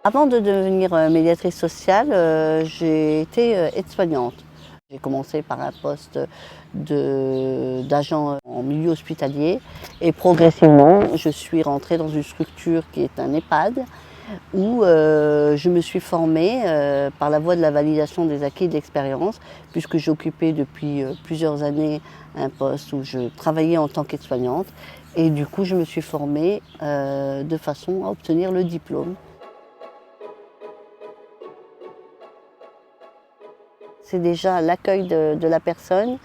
Avant de devenir médiatrice sociale, j'ai été aide-soignante. J'ai commencé par un poste d'agent en milieu hospitalier et progressivement, je suis rentrée dans une structure qui est un EHPAD où je me suis formée par la voie de la validation des acquis de l'expérience puisque j'occupais depuis plusieurs années un poste où je travaillais en tant qu'aide-soignante et du coup je me suis formée de façon à obtenir le diplôme. C'est déjà l'accueil de la personne.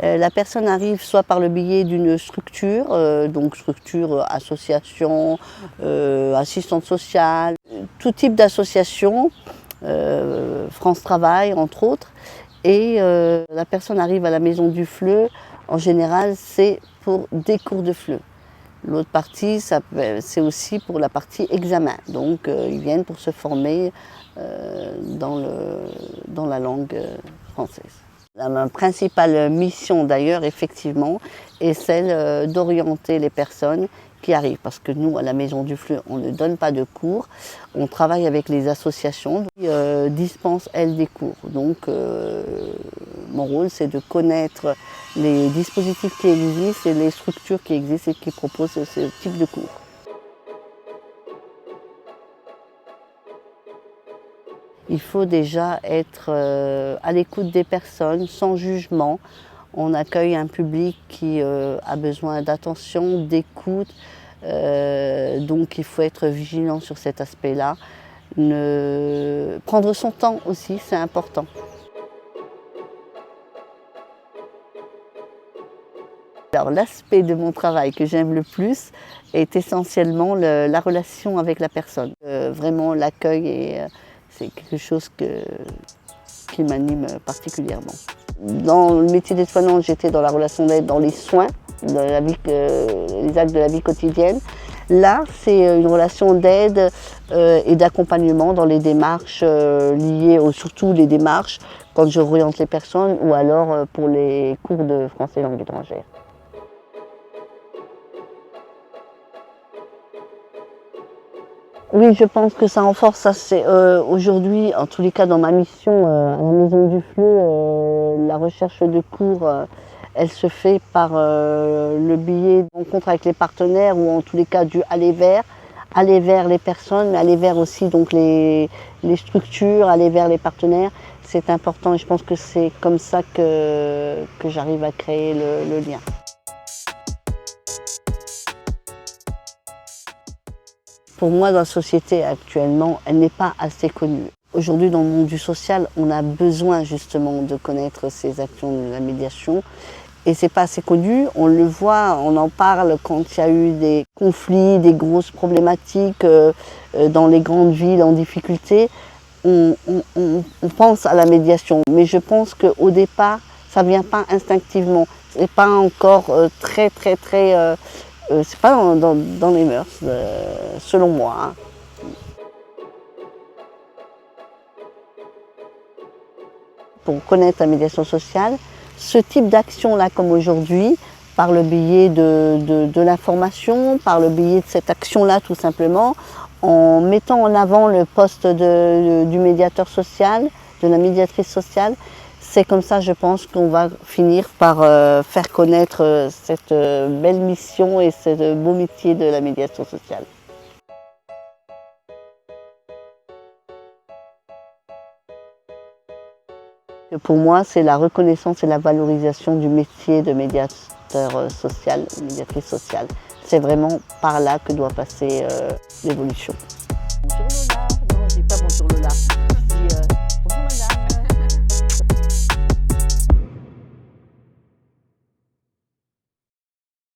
La personne arrive soit par le biais d'une structure, donc structure, association, assistante sociale, tout type d'association, France Travail entre autres. Et la personne arrive à la Maison du FLE, en général c'est pour des cours de FLE. L'autre partie, c'est aussi pour la partie examen. Donc ils viennent pour se former dans la langue française. Ma principale mission d'ailleurs, effectivement, est celle d'orienter les personnes qui arrivent. Parce que nous, à la Maison du FLE, on ne donne pas de cours. On travaille avec les associations qui dispensent, elles, des cours. Donc mon rôle, c'est de connaître les dispositifs qui existent et les structures qui existent et qui proposent ce type de cours. Il faut déjà être à l'écoute des personnes, sans jugement. On accueille un public qui a besoin d'attention, d'écoute, donc il faut être vigilant sur cet aspect-là. Prendre son temps aussi, c'est important. Alors l'aspect de mon travail que j'aime le plus est essentiellement la relation avec la personne. Vraiment l'accueil, c'est quelque chose qui m'anime particulièrement. Dans le métier d'aide-soignante, j'étais dans la relation d'aide, dans les soins, dans les actes de la vie quotidienne. Là, c'est une relation d'aide et d'accompagnement dans les démarches liées, surtout les démarches quand j'oriente les personnes ou alors pour les cours de français langue étrangère. Oui, je pense que ça renforce. Aujourd'hui, en tous les cas dans ma mission à la Maison du FLE, la recherche de cours, elle se fait par le biais de rencontres avec les partenaires ou en tous les cas du aller vers les personnes, mais aller vers aussi donc les structures, aller vers les partenaires. C'est important et je pense que c'est comme ça que j'arrive à créer le lien. Pour moi, dans la société actuellement, elle n'est pas assez connue. Aujourd'hui, dans le monde du social, on a besoin justement de connaître ces actions de la médiation. Et c'est pas assez connu, on le voit, on en parle quand il y a eu des conflits, des grosses problématiques dans les grandes villes en difficulté. On pense à la médiation, mais je pense qu'au départ, ça ne vient pas instinctivement. Ce n'est pas encore très c'est pas dans les mœurs, selon moi. Hein. Pour connaître la médiation sociale, ce type d'action-là, comme aujourd'hui, par le biais de l'information, par le biais de cette action-là tout simplement, en mettant en avant le poste du médiateur social, de la médiatrice sociale, c'est comme ça, je pense, qu'on va finir par faire connaître cette belle mission et ce beau métier de la médiation sociale. Pour moi, c'est la reconnaissance et la valorisation du métier de médiateur social, médiatrice sociale. C'est vraiment par là que doit passer l'évolution. Bonjour Lola, non, je dis pas bonjour Lola.